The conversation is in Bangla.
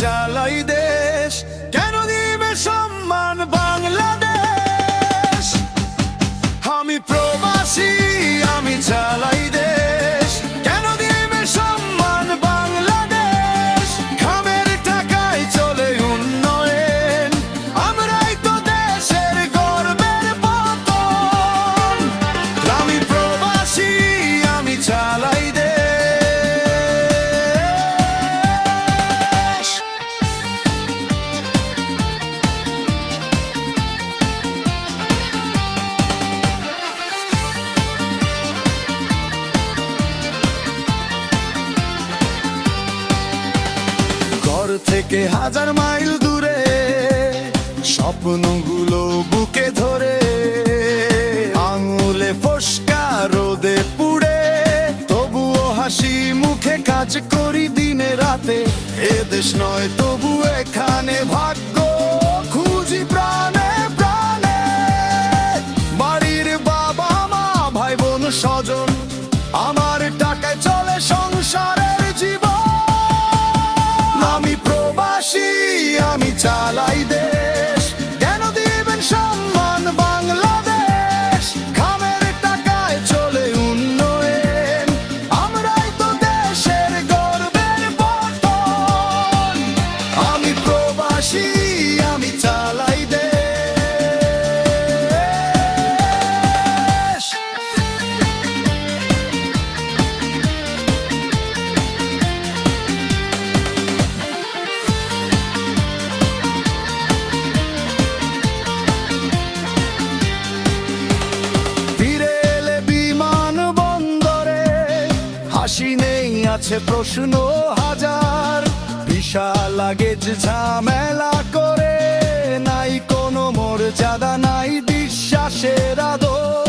চালাই দেশ, কেন দিবে সম্মান বাংলাদেশ? আমি প্রবাসী, আমি চালাই দেশ, কেন দিবে সম্মান বাংলাদেশ? ঘামের টাকায় চলে উন্নয়ন, আমরাই তো দেশের গর্বের পতন। আমি প্রবাসী, আমি চালাই দেশ। ঘর থেকে হাজার মাইল দূরে স্বপ্নগুলো বুকে ধরে, আঙুলে ফোসকা রোদে পুড়ে, তবুও হাসি মুখে কাজ করি দিনে রাতে। এ দেশ নয় তবু এখানে ভাগ্য খুঁজি প্রাণে প্রাণে। বাড়ির বাবা মা ভাই বোন স্বজন, আমার টাকায় চলে সংসারের জীবন। আমি প্রবাসী, আমি চালাই দেশ, কেন দিবেন সম্মান বাংলাদেশ? ঘামের টাকায় চলে উন্নয়ন, আমরাই তো দেশের গর্বের পতন। আমি প্রবাসী, আমি চালাই দেশ। হাসি নেই, আছে প্রশ্ন হাজার, বিশাল লাগেজ ঝামেলা করে, নাই কোনো মর্যাদা, নাই বিশ্বাসের আদর।